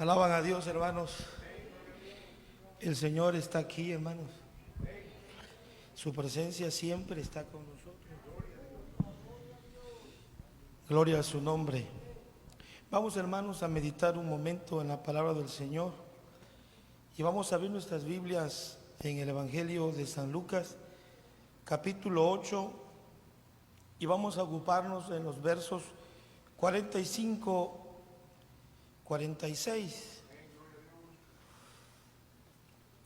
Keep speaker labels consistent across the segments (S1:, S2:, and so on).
S1: Alaban a Dios, hermanos. El Señor está aquí, hermanos. Su presencia siempre está con nosotros. Gloria a su nombre. Vamos, hermanos, a meditar un momento en la palabra del Señor. Y vamos a abrir nuestras Biblias en el Evangelio de San Lucas, capítulo 8. Y vamos a ocuparnos en los versos 45, 46.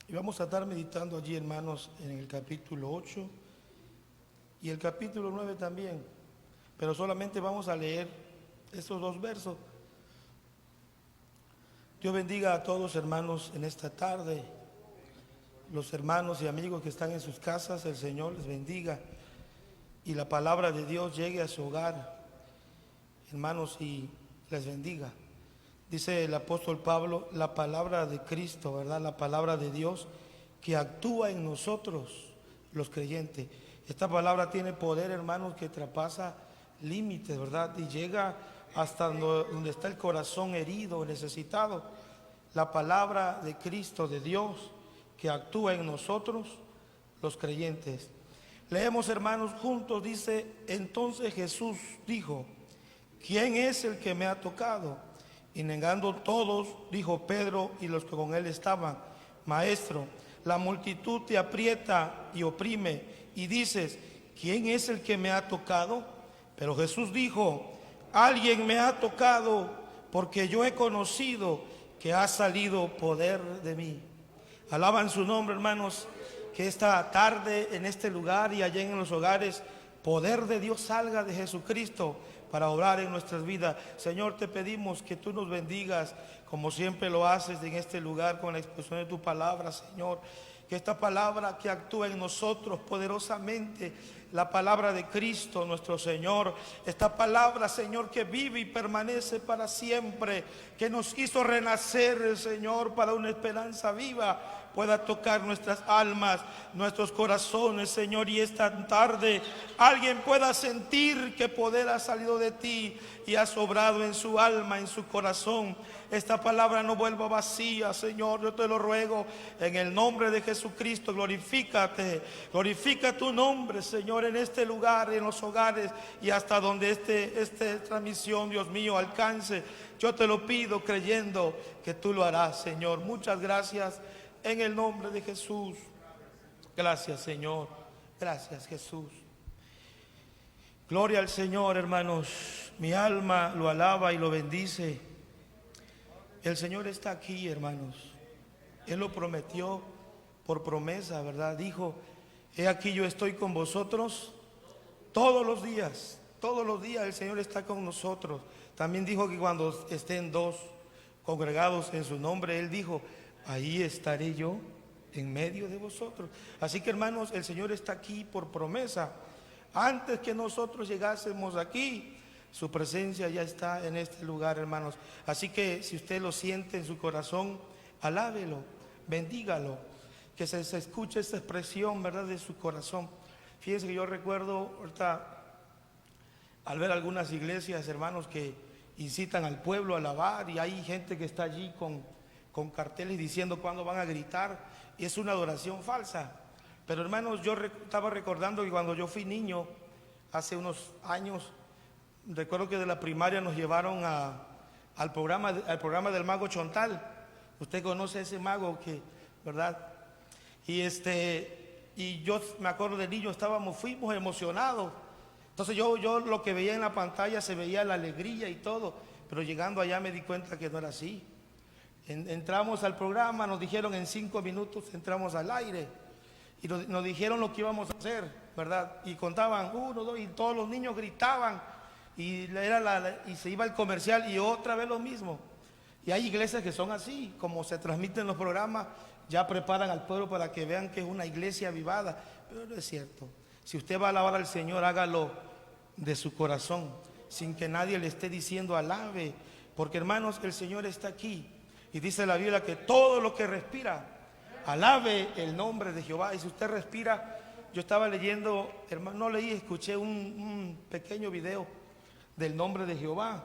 S1: Y vamos a estar meditando allí, hermanos, en el capítulo 8 y el capítulo 9 también. Pero solamente vamos a leer estos dos versos. Dios bendiga a todos, hermanos, en esta tarde. Los hermanos y amigos que están en sus casas, el Señor les bendiga. Y la palabra de Dios llegue a su hogar, hermanos, y les bendiga. Dice el apóstol Pablo, la palabra de Cristo, ¿verdad? La palabra de Dios que actúa en nosotros, los creyentes. Esta palabra tiene poder, hermanos, que traspasa límites, ¿verdad? Y llega hasta donde está el corazón herido, necesitado. La palabra de Cristo, de Dios, que actúa en nosotros, los creyentes. Leemos, hermanos, juntos, dice, entonces Jesús dijo, ¿quién es el que me ha tocado? Y negando todos, dijo Pedro y los que con él estaban, Maestro, la multitud te aprieta y oprime, y dices, ¿quién es el que me ha tocado? Pero Jesús dijo, alguien me ha tocado, porque yo he conocido que ha salido poder de mí. Alaban su nombre, hermanos, que esta tarde en este lugar y allá en los hogares, poder de Dios salga de Jesucristo para obrar en nuestras vidas. Señor, te pedimos que tú nos bendigas como siempre lo haces en este lugar con la expresión de tu palabra, Señor. Que esta palabra que actúa en nosotros poderosamente, la palabra de Cristo nuestro Señor, esta palabra, Señor, que vive y permanece para siempre, que nos hizo renacer, Señor, para una esperanza viva, pueda tocar nuestras almas, nuestros corazones, Señor, y esta tarde alguien pueda sentir que poder ha salido de ti y ha sobrado en su alma, en su corazón. Esta palabra no vuelva vacía, Señor, yo te lo ruego en el nombre de Jesucristo. Glorifícate, glorifica tu nombre, Señor, en este lugar, en los hogares y hasta donde esta transmisión, Dios mío, alcance. Yo te lo pido creyendo que tú lo harás, Señor. Muchas gracias en el nombre de Jesús. Gracias, Señor. Gracias, Jesús. Gloria al Señor, hermanos. Mi alma lo alaba y lo bendice. El Señor está aquí, hermanos. Él lo prometió por promesa, ¿verdad? Dijo, he aquí yo estoy con vosotros todos los días. Todos los días el Señor está con nosotros. También dijo que cuando estén dos congregados en su nombre, Él dijo, ahí estaré yo en medio de vosotros. Así que, hermanos, el Señor está aquí por promesa. Antes que nosotros llegásemos aquí, su presencia ya está en este lugar, hermanos. Así que si usted lo siente en su corazón, alábelo, bendígalo, que se escuche esta expresión, ¿verdad?, de su corazón. Fíjense que yo recuerdo ahorita, al ver algunas iglesias, hermanos, que incitan al pueblo a alabar, y hay gente que está allí con carteles diciendo cuándo van a gritar, y es una adoración falsa. Pero, hermanos, yo estaba recordando que cuando yo fui niño, hace unos años, recuerdo que de la primaria nos llevaron al programa del mago Chontal. Usted conoce a ese mago, ¿verdad? Y yo me acuerdo de niño, fuimos emocionados. Entonces yo lo que veía en la pantalla se veía la alegría y todo, pero llegando allá me di cuenta que no era así. Entramos al programa, nos dijeron en 5 minutos entramos al aire y nos dijeron lo que íbamos a hacer, ¿verdad? Y contaban 1, 2 y todos los niños gritaban y se iba el comercial y otra vez lo mismo. Y hay iglesias que son así, como se transmiten los programas, ya preparan al pueblo para que vean que es una iglesia avivada, pero no es cierto. Si usted va a alabar al Señor, hágalo de su corazón, sin que nadie le esté diciendo alabe, porque, hermanos, el Señor está aquí. Y dice la Biblia que todo lo que respira, alabe el nombre de Jehová. Y si usted respira, yo estaba leyendo, hermano, no leí, escuché un pequeño video del nombre de Jehová.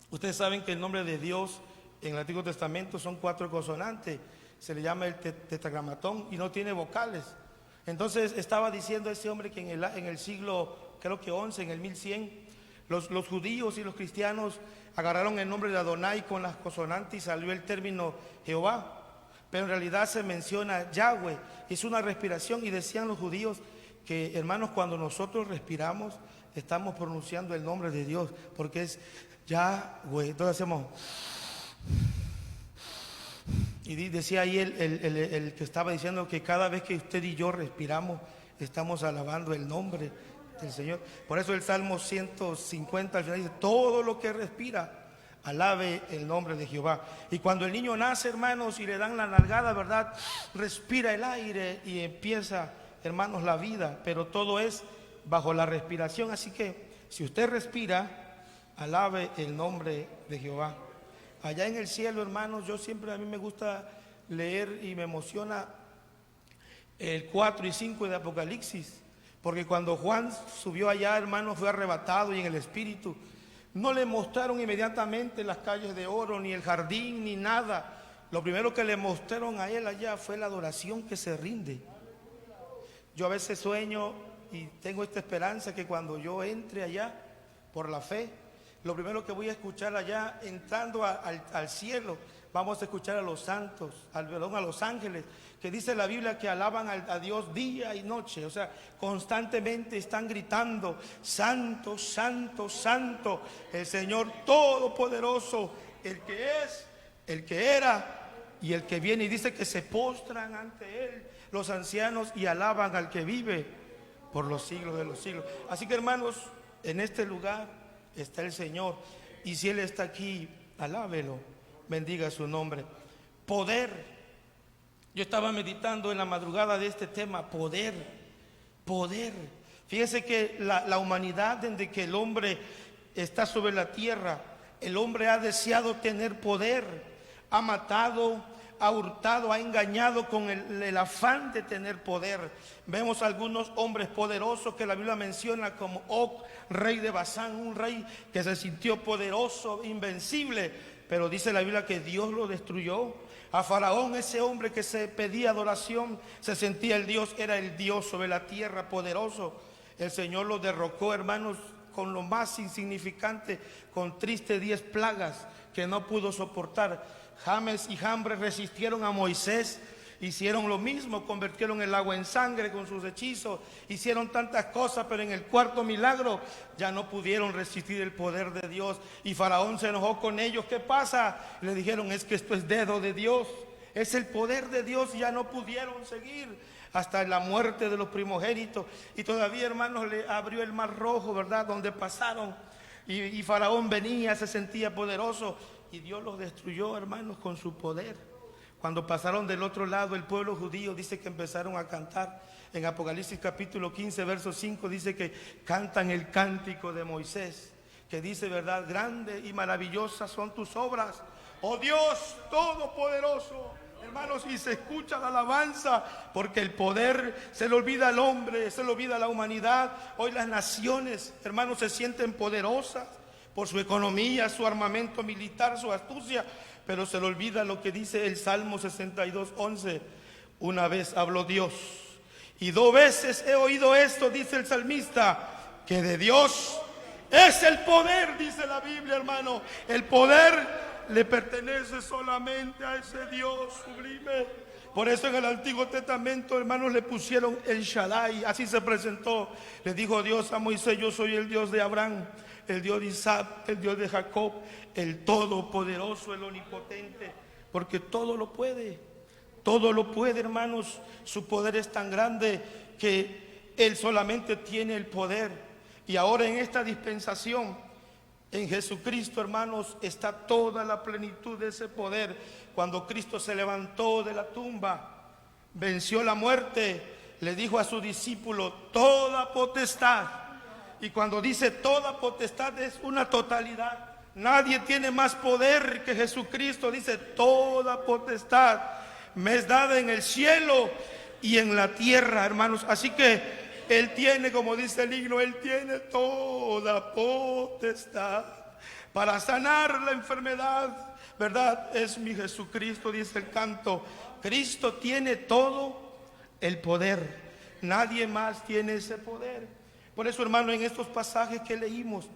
S1: Ustedes saben que el nombre de Dios En el Antiguo Testamento son 4 consonantes, se le llama el tetragramatón y no tiene vocales. Entonces estaba diciendo ese hombre que en el siglo, creo que 11, en el 1100, los judíos y los cristianos agarraron el nombre de Adonai con las consonantes y salió el término Jehová. Pero en realidad se menciona Yahweh, es una respiración, y decían los judíos que, hermanos, cuando nosotros respiramos estamos pronunciando el nombre de Dios, porque es Yahweh. Entonces hacemos, y decía ahí el que estaba diciendo que cada vez que usted y yo respiramos estamos alabando el nombre del Señor. Por eso el Salmo 150 al final dice: todo lo que respira alabe el nombre de Jehová. Y cuando el niño nace, hermanos, y le dan la nalgada, ¿verdad?, respira el aire y empieza, hermanos, la vida. Pero todo es bajo la respiración. Así que si usted respira, alabe el nombre de Jehová. Allá en el cielo, hermanos, a mí me gusta leer y me emociona el 4 y 5 de Apocalipsis, porque cuando Juan subió allá, hermanos, fue arrebatado y en el Espíritu, no le mostraron inmediatamente las calles de oro, ni el jardín, ni nada. Lo primero que le mostraron a él allá fue la adoración que se rinde. Yo a veces sueño y tengo esta esperanza que cuando yo entre allá por la fe, lo primero que voy a escuchar allá, entrando al cielo, vamos a escuchar a los santos, a los ángeles, que dice la Biblia que alaban a Dios día y noche. O sea, constantemente están gritando: santo, santo, santo, el Señor Todopoderoso, el que es, el que era y el que viene. Y dice que se postran ante Él los ancianos y alaban al que vive por los siglos de los siglos. Así que, hermanos, en este lugar está el Señor, y si Él está aquí, alábelo, bendiga su nombre. Poder. Yo estaba meditando en la madrugada de este tema: poder, poder. Fíjese que la humanidad, desde que el hombre está sobre la tierra, el hombre ha deseado tener poder, ha matado, ha hurtado, ha engañado con el afán de tener poder. Vemos algunos hombres poderosos que la Biblia menciona, como Og, rey de Basán, un rey que se sintió poderoso, invencible, pero dice la Biblia que Dios lo destruyó. A Faraón, ese hombre que se pedía adoración, se sentía el Dios, era el Dios sobre la tierra, poderoso. El Señor lo derrocó, hermanos, con lo más insignificante, con tristes 10 plagas que no pudo soportar. James y Jambres resistieron a Moisés, hicieron lo mismo, convirtieron el agua en sangre con sus hechizos, hicieron tantas cosas, pero en el cuarto milagro ya no pudieron resistir el poder de Dios, y Faraón se enojó con ellos. ¿Qué pasa? Le dijeron: es que esto es dedo de Dios, es el poder de Dios. Y ya no pudieron seguir hasta la muerte de los primogénitos. Y todavía, hermanos, le abrió el mar rojo, ¿verdad?, donde pasaron, y Faraón venía, se sentía poderoso, y Dios los destruyó, hermanos, con su poder. Cuando pasaron del otro lado, el pueblo judío dice que empezaron a cantar. En Apocalipsis capítulo 15, verso 5, dice que cantan el cántico de Moisés, que dice, ¿verdad?, grande y maravillosas son tus obras, oh Dios Todopoderoso. Hermanos, y se escucha la alabanza, porque el poder se le olvida al hombre, se le olvida a la humanidad. Hoy las naciones, hermanos, se sienten poderosas por su economía, su armamento militar, su astucia, pero se le olvida lo que dice el Salmo 62:11. Una vez habló Dios, y 2 veces he oído esto, dice el salmista, que de Dios es el poder, dice la Biblia, hermano. El poder le pertenece solamente a ese Dios sublime. Por eso en el Antiguo Testamento, hermanos, le pusieron el Shaddai, así se presentó. Le dijo Dios a Moisés: yo soy el Dios de Abraham, el Dios de Isaac, el Dios de Jacob, el Todopoderoso, el Omnipotente, porque todo lo puede, hermanos. Su poder es tan grande que Él solamente tiene el poder. Y ahora en esta dispensación, en Jesucristo, hermanos, está toda la plenitud de ese poder. Cuando Cristo se levantó de la tumba, venció la muerte, le dijo a su discípulo: toda potestad. Y cuando dice toda potestad, es una totalidad. Nadie tiene más poder que Jesucristo. Dice: toda potestad me es dada en el cielo y en la tierra, hermanos. Así que Él tiene, como dice el himno, Él tiene toda potestad para sanar la enfermedad, ¿verdad? Es mi Jesucristo, dice el canto. Cristo tiene todo el poder, nadie más tiene ese poder. Por eso, hermano, en estos pasajes que leímos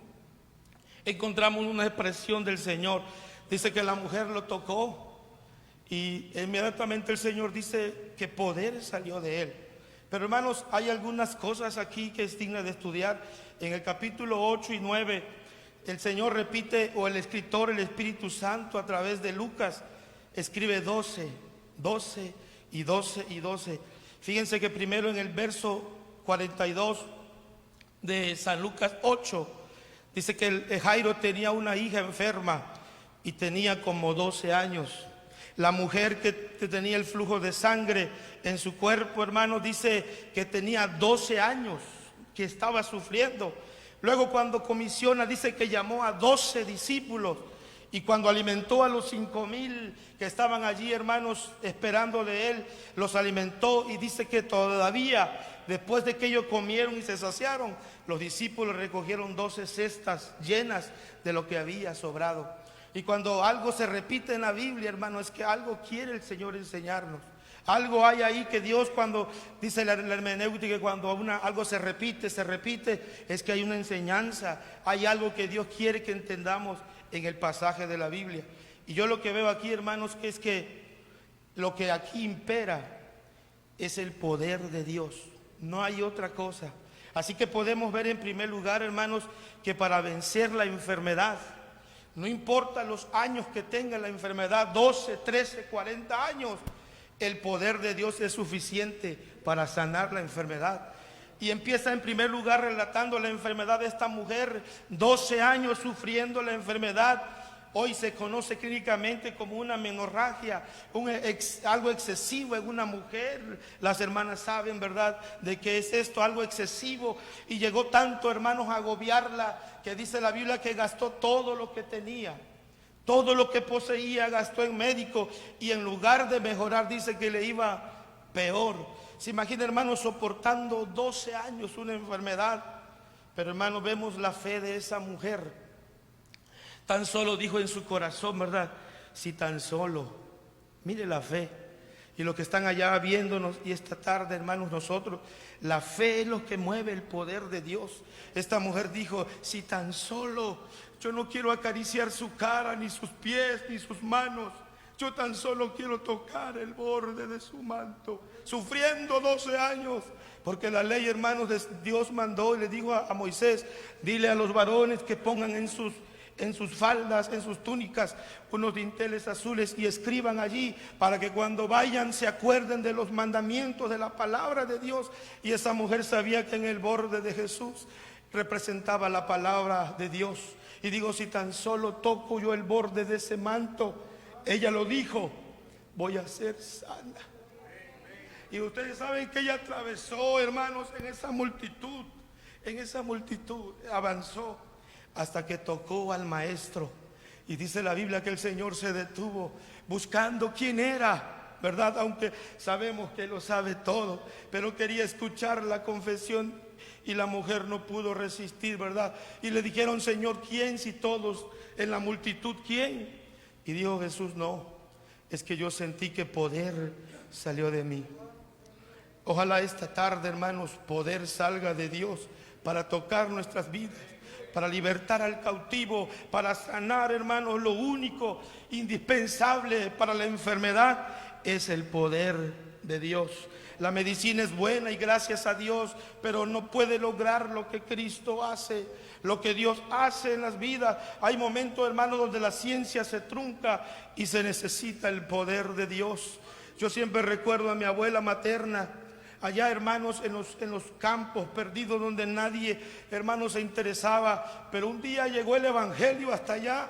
S1: encontramos una expresión del Señor. Dice que la mujer lo tocó y inmediatamente el Señor dice que poder salió de él. Pero, hermanos, hay algunas cosas aquí que es digna de estudiar. En el capítulo 8 y 9 el Señor repite, o el escritor, el Espíritu Santo, a través de Lucas, escribe 12 y 12 y 12. Fíjense que primero en el verso 42 de San Lucas 8 dice que Jairo tenía una hija enferma y tenía como 12 años. La mujer que tenía el flujo de sangre en su cuerpo, hermano, dice que tenía 12 años, que estaba sufriendo. Luego, cuando comisiona, dice que llamó a 12 discípulos, y cuando alimentó a los 5,000 que estaban allí, hermanos, esperando de él, los alimentó, y dice que todavía, después de que ellos comieron y se saciaron, los discípulos recogieron 12 cestas llenas de lo que había sobrado. Y cuando algo se repite en la Biblia, hermano, es que algo quiere el Señor enseñarnos. Algo hay ahí que Dios, cuando dice la hermenéutica, cuando algo se repite, es que hay una enseñanza, hay algo que Dios quiere que entendamos en el pasaje de la Biblia. Y yo lo que veo aquí, hermanos, que es que lo que aquí impera es el poder de Dios, no hay otra cosa. Así que podemos ver en primer lugar, hermanos, que para vencer la enfermedad, no importa los años que tenga la enfermedad, 12, 13, 40 años, el poder de Dios es suficiente para sanar la enfermedad. Y empieza en primer lugar relatando la enfermedad de esta mujer, 12 años sufriendo la enfermedad. Hoy se conoce clínicamente como una menorragia, algo excesivo en una mujer. Las hermanas saben, ¿verdad?, de qué es esto, algo excesivo. Y llegó tanto, hermanos, a agobiarla, que dice la Biblia que gastó todo lo que tenía. Todo lo que poseía gastó en médico, y en lugar de mejorar, dice que le iba peor. Se imagina, hermano, soportando 12 años una enfermedad. Pero, hermano, vemos la fe de esa mujer. Tan solo dijo en su corazón, ¿verdad? Si tan solo, mire la fe. Y los que están allá viéndonos, y esta tarde, hermanos, nosotros, la fe es lo que mueve el poder de Dios. Esta mujer dijo, si tan solo, yo no quiero acariciar su cara, ni sus pies, ni sus manos. Yo tan solo quiero tocar el borde de su manto. Sufriendo 12 años. Porque la ley, hermanos, Dios mandó y le dijo a Moisés, dile a los varones que pongan en sus faldas, en sus túnicas, unos dinteles azules, y escriban allí, para que cuando vayan se acuerden de los mandamientos, de la palabra de Dios. Y esa mujer sabía que en el borde de Jesús representaba la palabra de Dios. Y digo, si tan solo toco yo el borde de ese manto, ella lo dijo, voy a ser sana. Y ustedes saben que ella atravesó, hermanos, en esa multitud avanzó hasta que tocó al maestro. Y dice la Biblia que el Señor se detuvo buscando quién era, ¿verdad? Aunque sabemos que lo sabe todo, pero quería escuchar la confesión, y la mujer no pudo resistir, ¿verdad? Y le dijeron, Señor, ¿quién? Si todos en la multitud, ¿quién? Y dijo Jesús, no, es que yo sentí que poder salió de mí. Ojalá esta tarde, hermanos, poder salga de Dios para tocar nuestras vidas, para libertar al cautivo, para sanar, hermanos. Lo único indispensable para la enfermedad es el poder de Dios. La medicina es buena y gracias a Dios, pero no puede lograr lo que Cristo hace, lo que Dios hace en las vidas. Hay momentos, hermanos, donde la ciencia se trunca y se necesita el poder de Dios. Yo siempre recuerdo a mi abuela materna, allá, hermanos, en los campos perdidos donde nadie, hermanos, se interesaba. Pero un día llegó el evangelio hasta allá.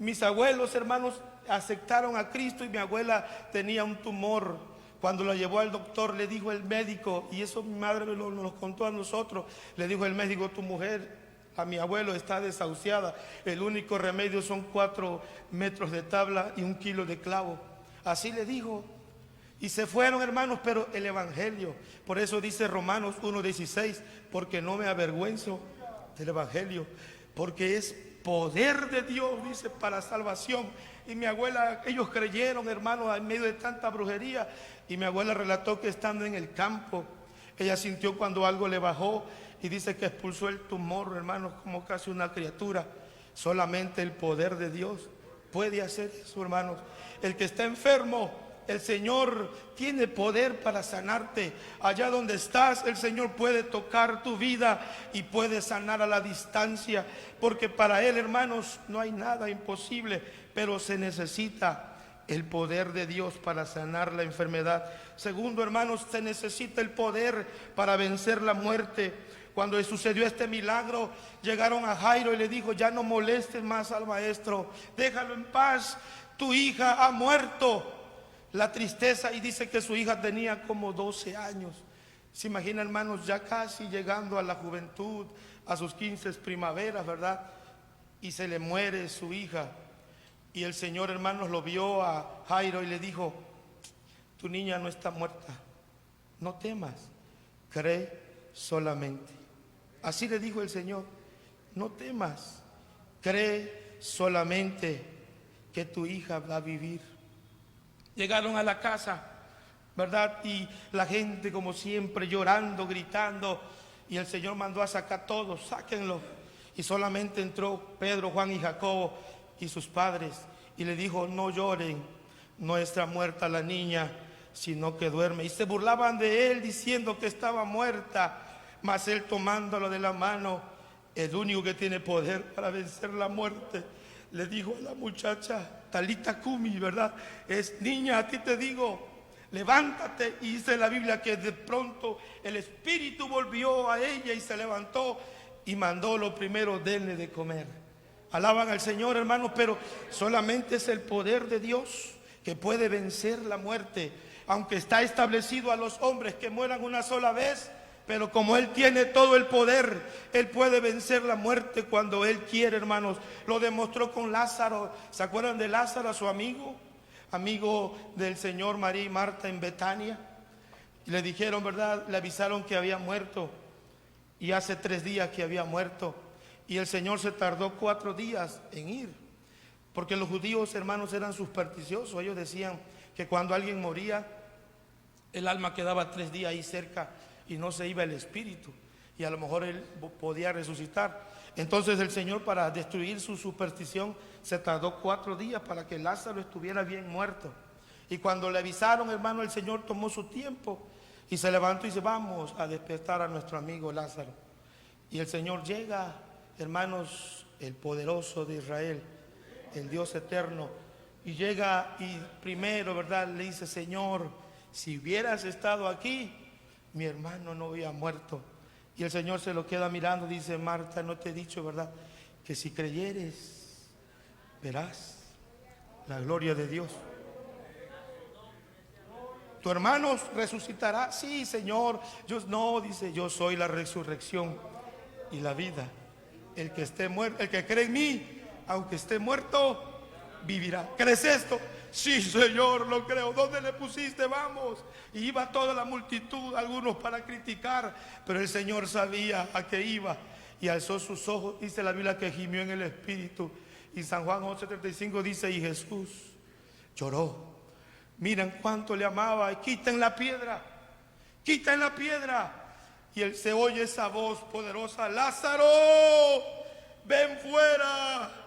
S1: Mis abuelos, hermanos, aceptaron a Cristo, y mi abuela tenía un tumor. Cuando la llevó al doctor, le dijo el médico, y eso mi madre nos contó a nosotros, le dijo el médico, tu mujer, a mi abuelo, está desahuciada. El único remedio son 4 metros de tabla y 1 kilo de clavo. Así le dijo. Y se fueron, hermanos, pero el evangelio, por eso dice Romanos 1:16, porque no me avergüenzo del evangelio, porque es poder de Dios, dice, para salvación. Y mi abuela, ellos creyeron, hermano, en medio de tanta brujería. Y mi abuela relató que estando en el campo, ella sintió cuando algo le bajó y dice que expulsó el tumor, hermanos, como casi una criatura. Solamente el poder de Dios puede hacer eso, hermanos. El que está enfermo, el Señor tiene poder para sanarte. Allá donde estás, el Señor puede tocar tu vida y puede sanar a la distancia, porque para Él, hermanos, no hay nada imposible, pero se necesita el poder de Dios para sanar la enfermedad. Segundo, hermanos, se necesita el poder para vencer la muerte. Cuando sucedió este milagro, llegaron a Jairo y le dijo: ya no molestes más al maestro, déjalo en paz, tu hija ha muerto. La tristeza, y dice que su hija tenía como 12 años. Se imagina, hermanos, ya casi llegando a la juventud, a sus 15 primaveras, ¿verdad? Y se le muere su hija. Y el Señor, hermanos, lo vio a Jairo y le dijo: tu niña no está muerta, no temas, cree solamente. Así le dijo el Señor: no temas, cree solamente que tu hija va a vivir. Llegaron a la casa, ¿verdad? Y la gente, como siempre, llorando, gritando. Y el Señor mandó a sacar a todos: sáquenlo. Y solamente entró Pedro, Juan y Jacobo y sus padres. Y le dijo: no lloren, no está muerta la niña, sino que duerme. Y se burlaban de él diciendo que estaba muerta. Mas él, tomándolo de la mano, el único que tiene poder para vencer la muerte, le dijo a la muchacha: Talita Cumi, ¿verdad? Es: niña, a ti te digo, levántate. Y dice la Biblia que de pronto el espíritu volvió a ella y se levantó y mandó lo primero: denle de comer. Alaban al Señor, hermanos, pero solamente es el poder de Dios que puede vencer la muerte. Aunque está establecido a los hombres que mueran una sola vez, pero como Él tiene todo el poder, Él puede vencer la muerte cuando Él quiere, hermanos. Lo demostró con Lázaro. ¿Se acuerdan de Lázaro, su amigo del Señor, María y Marta, en Betania? Y le dijeron, ¿verdad? Le avisaron que había muerto, y hace 3 días que había muerto. Y el Señor se tardó 4 días en ir, porque los judíos, hermanos, eran supersticiosos. Ellos decían que cuando alguien moría, el alma quedaba 3 días ahí cerca y no se iba el espíritu, y a lo mejor él podía resucitar. Entonces el Señor, para destruir su superstición, se tardó 4 días para que Lázaro estuviera bien muerto. Y cuando le avisaron, hermano, el Señor tomó su tiempo y se levantó y dice: vamos a despertar a nuestro amigo Lázaro. Y el Señor llega, hermanos, el poderoso de Israel, el Dios eterno, y llega y primero, ¿verdad?, le dice: Señor, si hubieras estado aquí, mi hermano no había muerto. Y el Señor se lo queda mirando, dice: Marta, no te he dicho, ¿verdad?, que si creyeres, verás la gloria de Dios. ¿Tu hermano resucitará? Sí, Señor. No, dice: yo soy la resurrección y la vida. El que esté muerto, el que cree en mí, aunque esté muerto, vivirá. ¿Crees esto? Sí, Señor, lo creo. ¿Dónde le pusiste? Vamos. Y iba toda la multitud, algunos para criticar, pero el Señor sabía a qué iba y alzó sus ojos. Dice la Biblia que gimió en el espíritu. Y San Juan 11:35 dice: y Jesús lloró. Miren cuánto le amaba. Y quiten la piedra, quiten la piedra. Y se oye esa voz poderosa: Lázaro, ven fuera.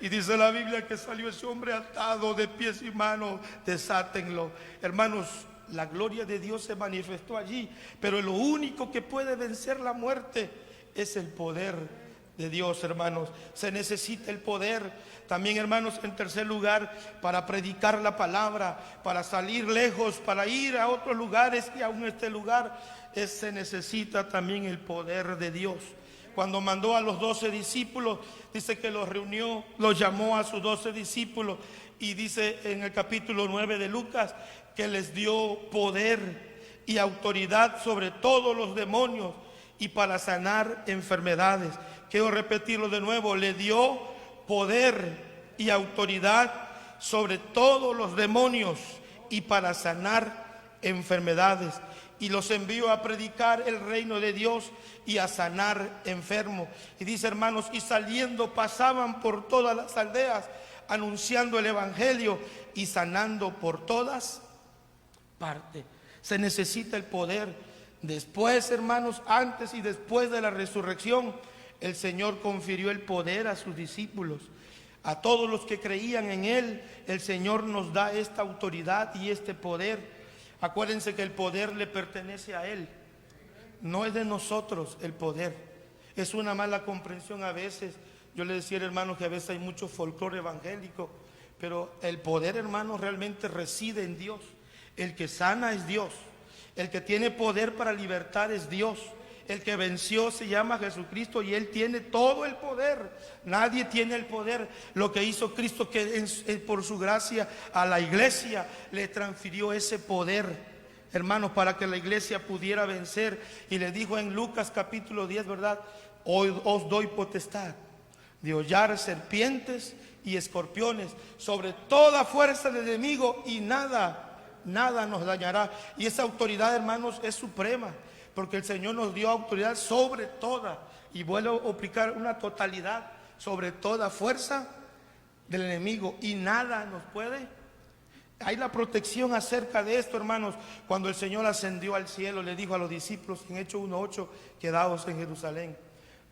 S1: Y dice la Biblia que salió ese hombre atado de pies y manos. Desátenlo. Hermanos, la gloria de Dios se manifestó allí, pero lo único que puede vencer la muerte es el poder de Dios, hermanos. Se necesita el poder. También, hermanos, en tercer lugar, para predicar la palabra, para salir lejos, para ir a otros lugares y aún este lugar, se necesita también el poder de Dios. Cuando mandó a los 12 discípulos, dice que los reunió, los llamó a sus 12 discípulos, y dice en el capítulo 9 de Lucas que les dio poder y autoridad sobre todos los demonios y para sanar enfermedades. Quiero repetirlo de nuevo: le dio poder y autoridad sobre todos los demonios y para sanar enfermedades. y los envió a predicar el reino de Dios y a sanar enfermos. Y dice, hermanos, y saliendo pasaban por todas las aldeas, anunciando el evangelio y sanando por todas partes. Se necesita el poder. Después, hermanos, antes y después de la resurrección, el Señor confirió el poder a sus discípulos. A todos los que creían en Él, el Señor nos da esta autoridad y este poder. Acuérdense que el poder le pertenece a Él, no es de nosotros el poder. Es una mala comprensión a veces. Yo le decía, hermano, que a veces hay mucho folclore evangélico, pero el poder, hermano, realmente reside en Dios. El que sana es Dios, el que tiene poder para libertar es Dios. El que venció se llama Jesucristo y Él tiene todo el poder. Nadie tiene el poder. Lo que hizo Cristo, que por su gracia a la iglesia le transfirió ese poder, hermanos, para que la iglesia pudiera vencer. Y le dijo en Lucas capítulo 10, ¿verdad? Hoy os doy potestad de hollar serpientes y escorpiones, sobre toda fuerza del enemigo, y nada nos dañará. Y esa autoridad, hermanos, es suprema, porque el Señor nos dio autoridad sobre toda, y vuelvo a aplicar una totalidad, sobre toda fuerza del enemigo, y nada nos puede. Hay la protección acerca de esto, hermanos. Cuando el Señor ascendió al cielo, le dijo a los discípulos en Hechos 1:8, quedaos en Jerusalén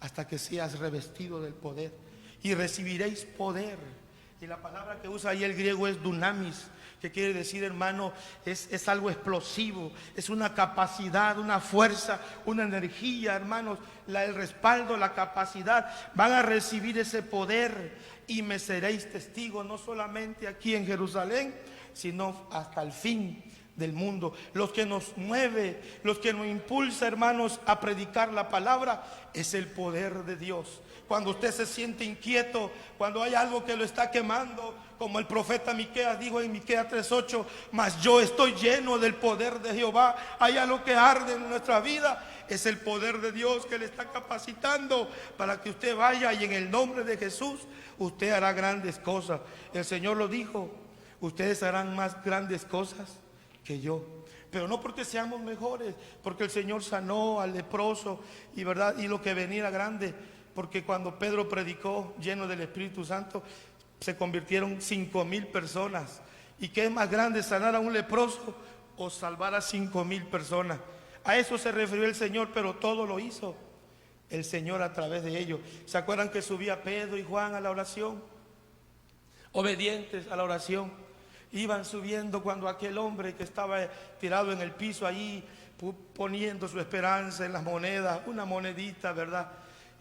S1: hasta que seas revestido del poder, y recibiréis poder. Y la palabra que usa ahí el griego es dunamis, que quiere decir, hermano, es algo explosivo, es una capacidad, una fuerza, una energía, hermanos, el respaldo, la capacidad. Van a recibir ese poder y me seréis testigos, no solamente aquí en Jerusalén, sino hasta el fin del mundo. Los que nos mueve, los que nos impulsa, hermanos, a predicar la palabra, es el poder de Dios. Cuando usted se siente inquieto, cuando hay algo que lo está quemando, como el profeta Miqueas dijo en Miqueas 3:8, mas yo estoy lleno del poder de Jehová. Hay algo que arde en nuestra vida, es el poder de Dios que le está capacitando para que usted vaya, y en el nombre de Jesús usted hará grandes cosas. El Señor lo dijo, ustedes harán más grandes cosas que yo. Pero no porque seamos mejores, porque el Señor sanó al leproso, y verdad, y lo que venía era grande. Porque cuando Pedro predicó lleno del Espíritu Santo, se convirtieron 5,000 personas. ¿Y qué es más grande, sanar a un leproso o salvar a 5,000 personas? A eso se refirió el Señor, pero todo lo hizo el Señor a través de ellos. ¿Se acuerdan que subía Pedro y Juan a la oración? Obedientes a la oración. Iban subiendo cuando aquel hombre que estaba tirado en el piso allí, poniendo su esperanza en las monedas, una monedita, ¿verdad?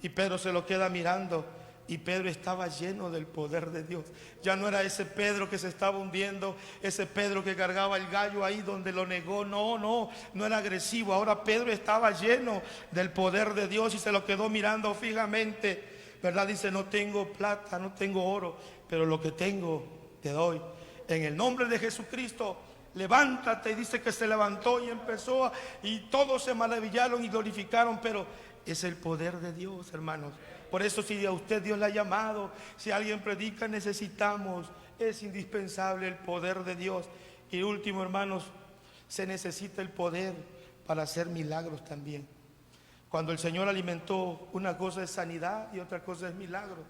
S1: Y Pedro se lo queda mirando, y Pedro estaba lleno del poder de Dios. Ya no era ese Pedro que se estaba hundiendo, ese Pedro que cargaba el gallo ahí donde lo negó. No era agresivo. Ahora Pedro estaba lleno del poder de Dios y se lo quedó mirando fijamente, ¿verdad? Dice, no tengo plata, no tengo oro, pero lo que tengo te doy. En el nombre de Jesucristo, levántate. Y dice que se levantó y empezó y todos se maravillaron y glorificaron, pero es el poder de Dios, hermanos. Por eso, si a usted Dios le ha llamado, si alguien predica, necesitamos, es indispensable el poder de Dios. Y último, hermanos, se necesita el poder para hacer milagros también. Cuando el Señor alimentó, una cosa es sanidad y otra cosa es milagro.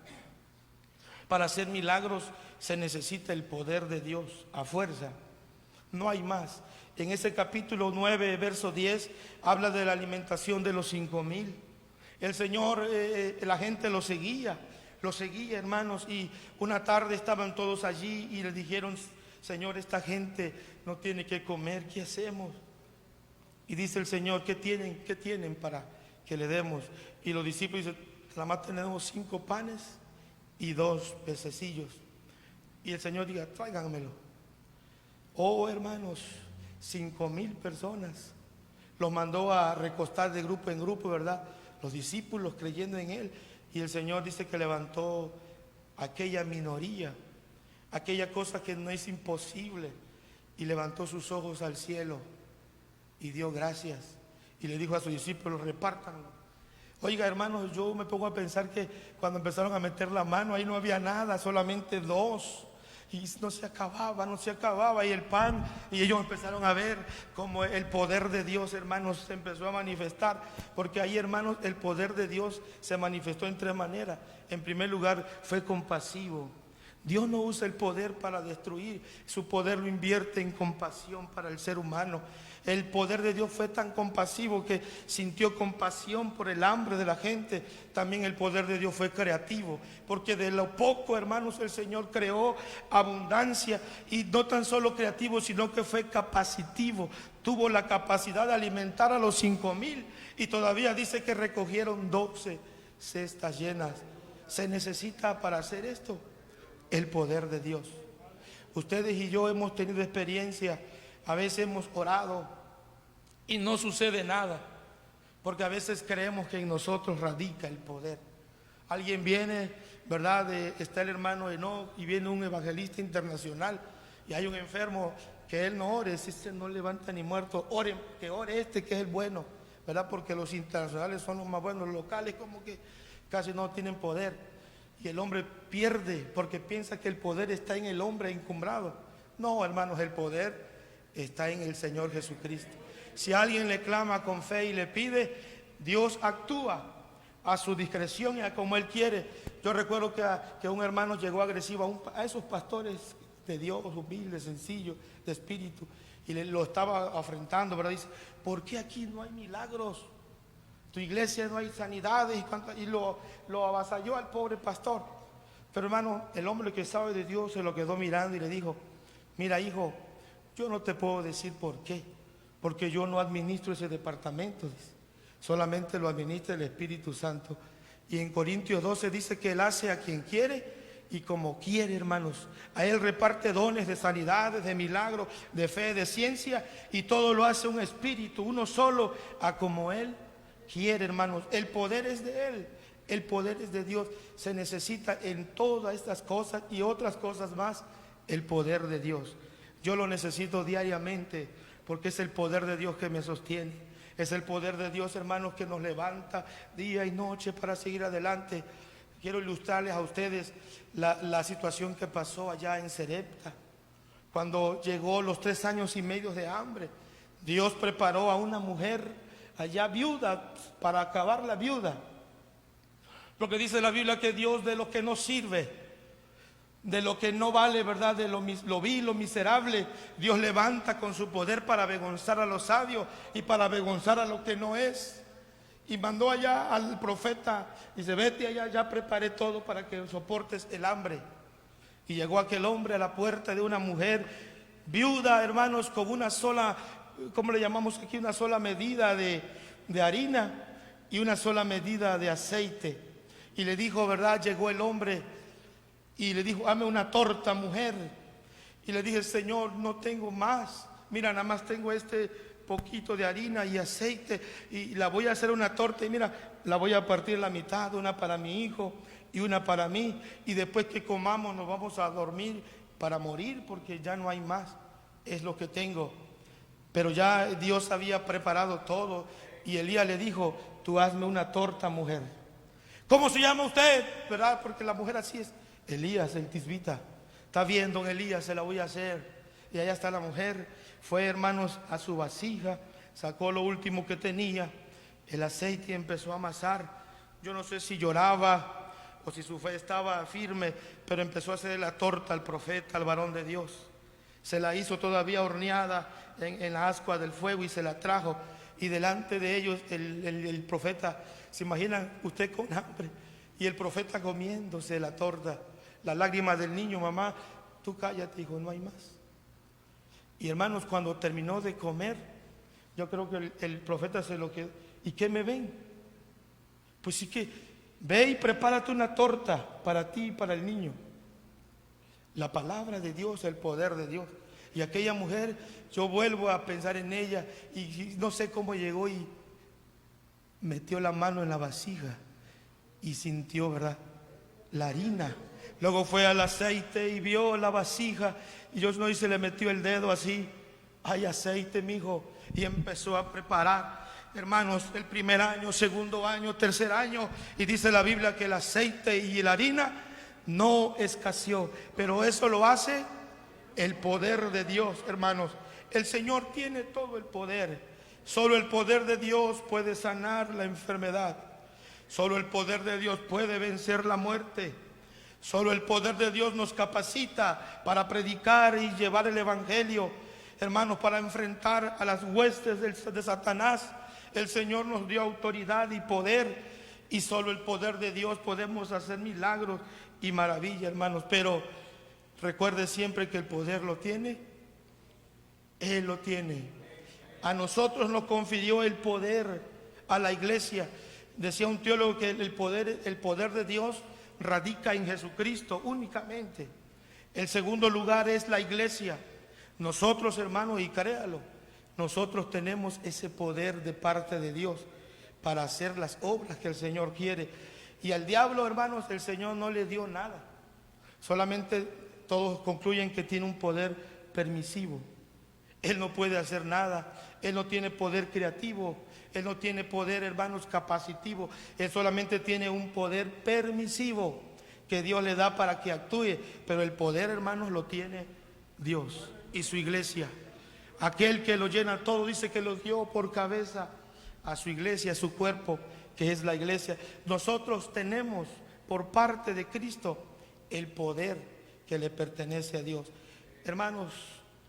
S1: Para hacer milagros se necesita el poder de Dios a fuerza, no hay más. En ese capítulo 9, verso 10, habla de la alimentación de los 5,000. El Señor, la gente lo seguía, hermanos, y una tarde estaban todos allí y le dijeron, Señor, esta gente no tiene que comer, ¿qué hacemos? Y dice el Señor, ¿qué tienen para que le demos? Y los discípulos dicen, nada más tenemos 5 panes y 2 pececillos. Y el Señor diga, tráiganmelo. Oh, hermanos, 5,000 personas. Los mandó a recostar de grupo en grupo, ¿verdad? Los discípulos creyendo en Él. Y el Señor dice que levantó aquella minoría, aquella cosa que no es imposible, y levantó sus ojos al cielo y dio gracias. Y le dijo a sus discípulos, repártanlo. Oiga, hermanos, yo me pongo a pensar que cuando empezaron a meter la mano, ahí no había nada, solamente 2. y no se acababa, no se acababa, y el pan, y ellos empezaron a ver como el poder de Dios, hermanos, se empezó a manifestar, porque ahí, hermanos, el poder de Dios se manifestó en tres maneras. En primer lugar, fue compasivo. Dios no usa el poder para destruir, su poder lo invierte en compasión para el ser humano. El poder de Dios fue tan compasivo que sintió compasión por el hambre de la gente. También el poder de Dios fue creativo, porque de lo poco, hermanos, el Señor creó abundancia, y no tan solo creativo, sino que fue capacitivo. Tuvo la capacidad de alimentar a los 5,000, y todavía dice que recogieron 12 cestas llenas. Se necesita para hacer esto el poder de Dios. Ustedes y yo hemos tenido experiencia, a veces hemos orado y no sucede nada, porque a veces creemos que en nosotros radica el poder. Alguien viene, ¿verdad? Está el hermano Enoch y viene un evangelista internacional y hay un enfermo que él no ore, si se no levanta ni muerto, oren, que ore este que es el bueno, ¿verdad? Porque los internacionales son los más buenos, los locales como que casi no tienen poder. Y el hombre pierde porque piensa que el poder está en el hombre encumbrado. No, hermanos, el poder está en el Señor Jesucristo. Si alguien le clama con fe y le pide, Dios actúa a su discreción y a como Él quiere. Yo recuerdo que un hermano llegó agresivo a esos pastores de Dios, humildes, sencillos, de espíritu, y lo estaba afrentando, ¿verdad? Dice, ¿por qué aquí no hay milagros? Tu iglesia no hay sanidades, y lo avasalló al pobre pastor. Pero, hermano, el hombre que sabe de Dios se lo quedó mirando y le dijo, mira, hijo, yo no te puedo decir por qué, porque yo no administro ese departamento, dice. Solamente lo administra el Espíritu Santo. Y en Corintios 12 dice que Él hace a quien quiere y como quiere, hermanos. A Él reparte dones de sanidades, de milagros, de fe, de ciencia, y todo lo hace un espíritu, uno solo, a como Él quiere, hermanos. El poder es de Él, el poder es de Dios. Se necesita en todas estas cosas y otras cosas más el poder de Dios. Yo lo necesito diariamente porque es el poder de Dios que me sostiene. Es el poder de Dios, hermanos, que nos levanta día y noche para seguir adelante. Quiero ilustrarles a ustedes la situación que pasó allá en Sarepta. Cuando llegó los 3 años y medio de hambre, Dios preparó a una mujer allá viuda para acabar la viuda. Lo que dice la Biblia, que Dios de lo que no sirve, de lo que no vale, ¿verdad? De lo vil, lo miserable, Dios levanta con su poder para avergonzar a los sabios y para avergonzar a lo que no es. Y mandó allá al profeta, y dice, vete allá, ya preparé todo para que soportes el hambre. Y llegó aquel hombre a la puerta de una mujer viuda, hermanos, con una sola, ¿cómo le llamamos aquí? Una sola medida de harina y una sola medida de aceite. Y le dijo, ¿verdad? Llegó el hombre y le dijo, hazme una torta, mujer. Y le dije, Señor, no tengo más. Mira, nada más tengo este poquito de harina y aceite, y la voy a hacer una torta, y mira, la voy a partir la mitad, una para mi hijo y una para mí, y después que comamos nos vamos a dormir para morir, porque ya no hay más, es lo que tengo. Pero ya Dios había preparado todo, y Elías le dijo, tú hazme una torta, mujer. ¿Cómo se llama usted? ¿Verdad? Porque la mujer así es. Elías, el tisbita. Está bien, don Elías, se la voy a hacer. Y allá está la mujer. Fue, hermanos, a su vasija, sacó lo último que tenía, el aceite, y empezó a amasar. Yo no sé si lloraba o si su fe estaba firme, pero empezó a hacer la torta al profeta, al varón de Dios. Se la hizo todavía horneada en la ascua del fuego y se la trajo. Y delante de ellos el profeta, ¿se imaginan usted con hambre? Y el profeta comiéndose la torta, las lágrimas del niño, mamá, tú cállate, hijo, no hay más. Y hermanos, cuando terminó de comer, yo creo que el profeta se lo quedó. ¿Y qué me ven? Pues sí que, ve y prepárate una torta para ti y para el niño. La palabra de Dios, el poder de Dios. Y aquella mujer, yo vuelvo a pensar en ella, y no sé cómo llegó y metió la mano en la vasija y sintió, ¿verdad?, la harina. Luego fue al aceite y vio la vasija, y yo no sé, le metió el dedo así, hay aceite, mijo, y empezó a preparar. Hermanos, el primer año, segundo año, tercer año, y dice la Biblia que el aceite y la harina no escaseó. Pero eso lo hace el poder de Dios, hermanos. El Señor tiene todo el poder. Solo el poder de Dios puede sanar la enfermedad. Solo el poder de Dios puede vencer la muerte. Solo el poder de Dios nos capacita para predicar y llevar el evangelio, hermanos, para enfrentar a las huestes de Satanás. El Señor nos dio autoridad y poder, y solo el poder de Dios podemos hacer milagros y maravillas, hermanos. Pero recuerde siempre que el poder lo tiene Él, lo tiene. A nosotros nos confirió el poder, a la iglesia. Decía un teólogo que el poder de Dios radica en Jesucristo únicamente. El segundo lugar es la iglesia. Nosotros, hermanos, y créalo, nosotros tenemos ese poder de parte de Dios para hacer las obras que el Señor quiere. Y al diablo, hermanos, el Señor no le dio nada. Solamente todos concluyen que tiene un poder permisivo. Él no puede hacer nada. Él no tiene poder creativo. Él no tiene poder, hermanos, capacitivo. Él solamente tiene un poder permisivo que Dios le da para que actúe. Pero el poder, hermanos, lo tiene Dios y su iglesia. Aquel que lo llena todo, dice que lo dio por cabeza a su iglesia, a su cuerpo, que es la iglesia. Nosotros tenemos por parte de Cristo el poder que le pertenece a Dios. Hermanos,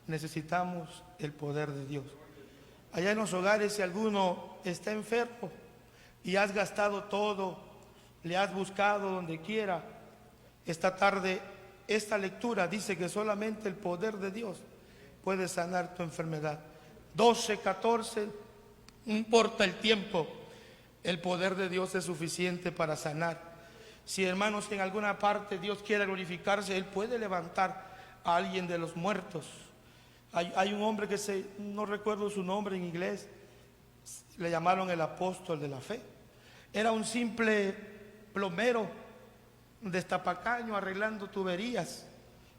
S1: necesitamos el poder de Dios. Allá en los hogares, si alguno está enfermo y has gastado todo, le has buscado donde quiera, esta tarde, esta lectura dice que solamente el poder de Dios puede sanar tu enfermedad. 12, 14, no importa el tiempo, el poder de Dios es suficiente para sanar. Si, hermanos, en alguna parte Dios quiere glorificarse, Él puede levantar a alguien de los muertos. Hay un hombre que no recuerdo su nombre en inglés, le llamaron el apóstol de la fe. Era un simple plomero, destapacaño, arreglando tuberías,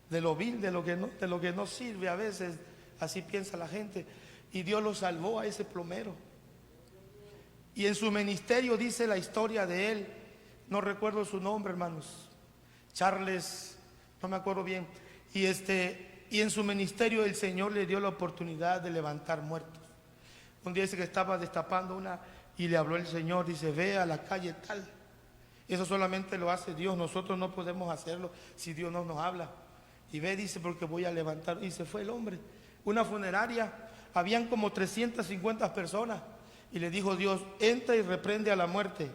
S1: de lo vil, de lo que no sirve a veces, así piensa la gente. Y Dios lo salvó a ese plomero. Y en su ministerio dice la historia de él, no recuerdo su nombre, hermanos, Charles, no me acuerdo bien. Y en su ministerio el Señor le dio la oportunidad de levantar muertos. Un día dice que estaba destapando una y le habló el Señor, dice, ve a la calle tal. Eso solamente lo hace Dios, nosotros no podemos hacerlo si Dios no nos habla. Y ve, dice, porque voy a levantar. Y se fue el hombre. Una funeraria, habían como 350 personas. Y le dijo Dios, entra y reprende a la muerte.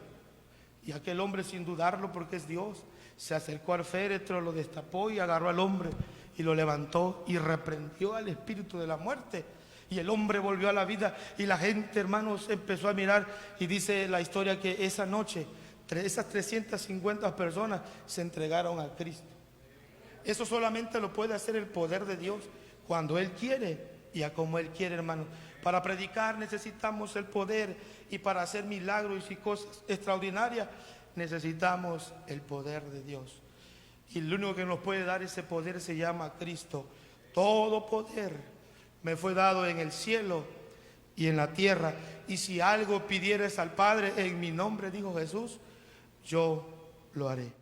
S1: Y aquel hombre, sin dudarlo, porque es Dios, se acercó al féretro, lo destapó y agarró al hombre y lo levantó y reprendió al espíritu de la muerte. Y el hombre volvió a la vida y la gente, hermanos, empezó a mirar. Y dice la historia que esa noche esas 350 personas se entregaron a Cristo. Eso solamente lo puede hacer el poder de Dios cuando Él quiere y a como Él quiere, hermano. Para predicar necesitamos el poder, y para hacer milagros y cosas extraordinarias necesitamos el poder de Dios. Y el único que nos puede dar ese poder se llama Cristo. Todo poder me fue dado en el cielo y en la tierra. Y si algo pidieres al Padre en mi nombre, dijo Jesús, yo lo haré.